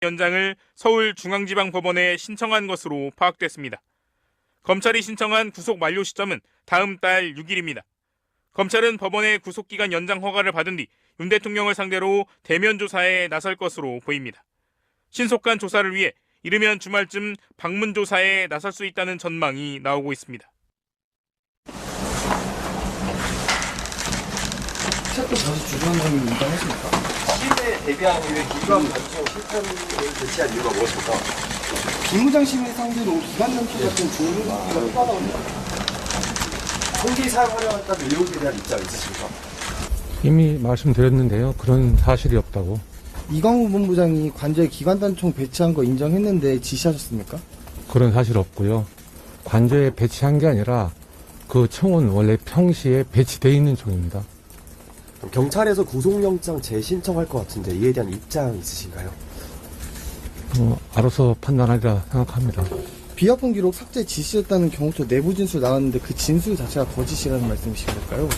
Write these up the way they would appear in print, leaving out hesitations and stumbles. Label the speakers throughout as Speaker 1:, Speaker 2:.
Speaker 1: 연장을 서울중앙지방법원에 신청한 것으로 파악됐습니다. 검찰이 신청한 구속 만료 시점은 다음 달 6일입니다. 검찰은 법원의 구속기간 연장 허가를 받은 뒤 윤 대통령을 상대로 대면 조사에 나설 것으로 보입니다. 신속한 조사를 위해 이르면 주말쯤 방문 조사에 나설 수 있다는 전망이 나오고 있습니다.
Speaker 2: 체포 다시 주저하는 점이 인정했습니까?
Speaker 3: 시민에 대비하기 위해 기관 단총 실탄을 배치한 이유가 무엇입니까?
Speaker 2: 비무장 시민 상대로 기관 단총 같은 종류가 효과가
Speaker 3: 총기 사용 활용했다는 의혹에 대한 입장 있으십니까?
Speaker 4: 이미 말씀드렸는데요. 그런 사실이 없다고.
Speaker 2: 이광우 본부장이 관저에 기관 단총 배치한 거 인정했는데 지시하셨습니까?
Speaker 4: 그런 사실 없고요. 관저에 배치한 게 아니라 그 총은 원래 평시에 배치되어 있는 총입니다.
Speaker 3: 경찰에서 구속영장 재신청할 것 같은데 이에 대한 입장 있으신가요?
Speaker 4: 알아서 판단하리라 생각합니다.
Speaker 2: 비화폰 기록 삭제 지시했다는 경호처 내부 진술 나왔는데 그 진술 자체가 거짓이라는 말씀이신 걸까요?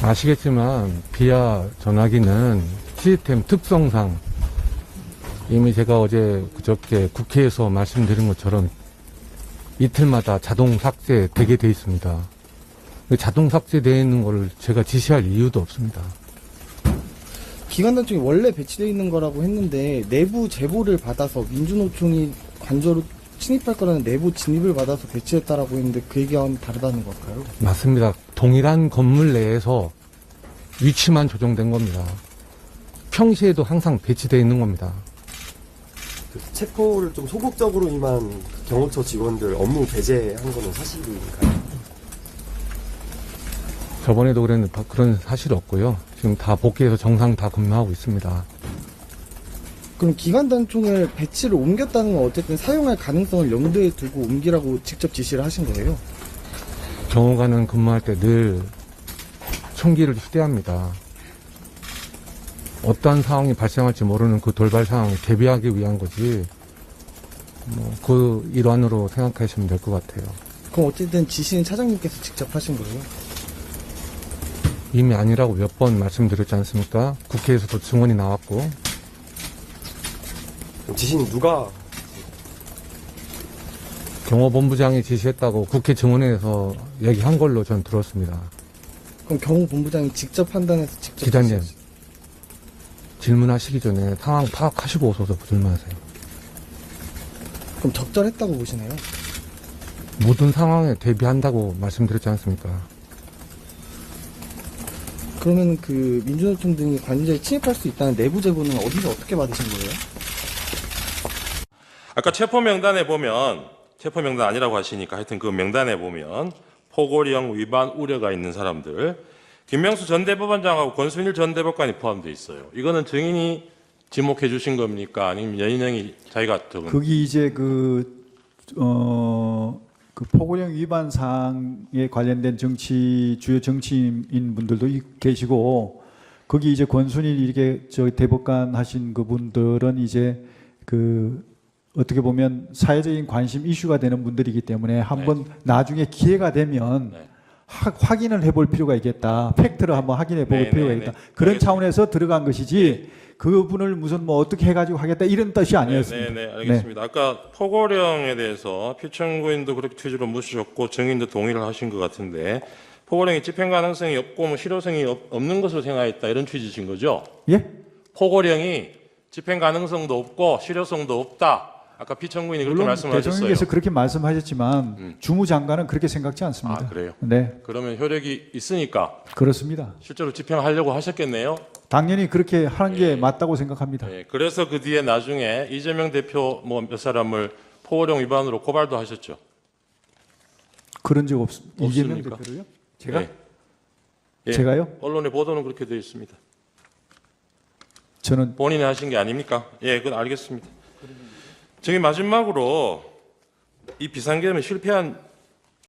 Speaker 4: 아시겠지만 비아 전화기는 시스템 특성상 이미 제가 어제 그저께 국회에서 말씀드린 것처럼 이틀마다 자동 삭제되게 돼 있습니다. 자동 삭제되어 있는 걸 제가 지시할 이유도 없습니다.
Speaker 2: 기관 단총이 원래 배치되어 있는 거라고 했는데 내부 제보를 받아서 민주노총이 관저로 침입할 거라는 내부 진입을 받아서 배치했다라고 했는데 그 얘기와는 다르다는 걸까요?
Speaker 4: 맞습니다. 동일한 건물 내에서 위치만 조정된 겁니다. 평시에도 항상 배치되어 있는 겁니다.
Speaker 3: 체포를 좀 소극적으로 임한 경호처 직원들 업무 배제한 거는 사실인가요?
Speaker 4: 저번에도 그랬는데 그런 사실 없고요. 지금 다 복귀해서 정상 다 근무하고 있습니다.
Speaker 2: 그럼 기관 단총을 배치를 옮겼다는 건 어쨌든 사용할 가능성을 염두에 두고 옮기라고 직접 지시를 하신 거예요?
Speaker 4: 경호관은 근무할 때 늘 총기를 휴대합니다. 어떠한 상황이 발생할지 모르는 그 돌발 상황에 대비하기 위한 거지, 그 일환으로 생각하시면 될 것 같아요.
Speaker 2: 그럼 어쨌든 지시는 차장님께서 직접 하신 거예요?
Speaker 4: 이미 아니라고 몇 번 말씀드렸지 않습니까? 국회에서도 증언이 나왔고.
Speaker 3: 지시는 누가?
Speaker 4: 경호본부장이 지시했다고 국회 증언회에서 얘기한 걸로 전 들었습니다.
Speaker 2: 그럼 경호본부장이 직접 판단해서 직접
Speaker 4: 기자님,
Speaker 2: 지시하셨어요?
Speaker 4: 질문하시기 전에 상황 파악하시고 오셔서 질문하세요.
Speaker 2: 그럼 적절했다고 보시나요?
Speaker 4: 모든 상황에 대비한다고 말씀드렸지 않습니까?
Speaker 2: 그러면 그 민주노총 등이 관저에 침입할 수 있다는 내부 제보는 어디서 어떻게 받으신 거예요?
Speaker 5: 아까 체포 명단에 보면, 체포 명단 아니라고 하시니까 하여튼 그 명단에 보면 포고령 위반 우려가 있는 사람들, 김명수 전 대법원장하고 권순일 전 대법관이 포함되어 있어요. 이거는 증인이 지목해 주신 겁니까? 아니면 연인형이 자기가 적은?
Speaker 6: 거기 이제 그 포고령 위반 사항에 관련된 주요 정치인 분들도 계시고, 거기 이제 권순일 이렇게 대법관 하신 그분들은 이제 어떻게 보면 사회적인 관심 이슈가 되는 분들이기 때문에 한번 나중에 기회가 되면 확인을 해볼 필요가 있겠다. 팩트를 한번 확인해 볼 필요가 있다. 그런
Speaker 5: 알겠습니다.
Speaker 6: 차원에서 들어간 것이지 그분을 무슨 어떻게 해가지고 하겠다 이런 뜻이 아니었습니다.
Speaker 5: 네, 알겠습니다. 아까 포고령에 대해서 피청구인도 그렇게 취지로 묻으셨고 증인도 동의를 하신 것 같은데 포고령이 집행 가능성이 없고 실효성이 없는 것으로 생각했다 이런 취지신 거죠?
Speaker 6: 예?
Speaker 5: 포고령이 집행 가능성도 없고 실효성도 없다. 아까 피청구인이 그렇게
Speaker 6: 물론
Speaker 5: 말씀하셨어요.
Speaker 6: 대통령께서 그렇게 말씀하셨지만 주무장관은 그렇게 생각지 않습니다.
Speaker 5: 아, 그래요?
Speaker 6: 네,
Speaker 5: 그러면 효력이 있으니까
Speaker 6: 그렇습니다.
Speaker 5: 실제로 집행하려고 하셨겠네요.
Speaker 6: 당연히 그렇게 하는 게 맞다고 생각합니다.
Speaker 5: 네, 그래서 그 뒤에 나중에 이재명 대표 몇 사람을 포고령 위반으로 고발도 하셨죠.
Speaker 6: 그런 적 없습니다. 이재명
Speaker 5: 없습니까?
Speaker 6: 대표를요? 제가?
Speaker 5: 네. 예,
Speaker 6: 제가요?
Speaker 5: 언론의 보도는 그렇게 되어 있습니다.
Speaker 6: 저는
Speaker 5: 본인이 하신 게 아닙니까? 예, 그건 알겠습니다. 저기 마지막으로 이 비상계엄에 실패한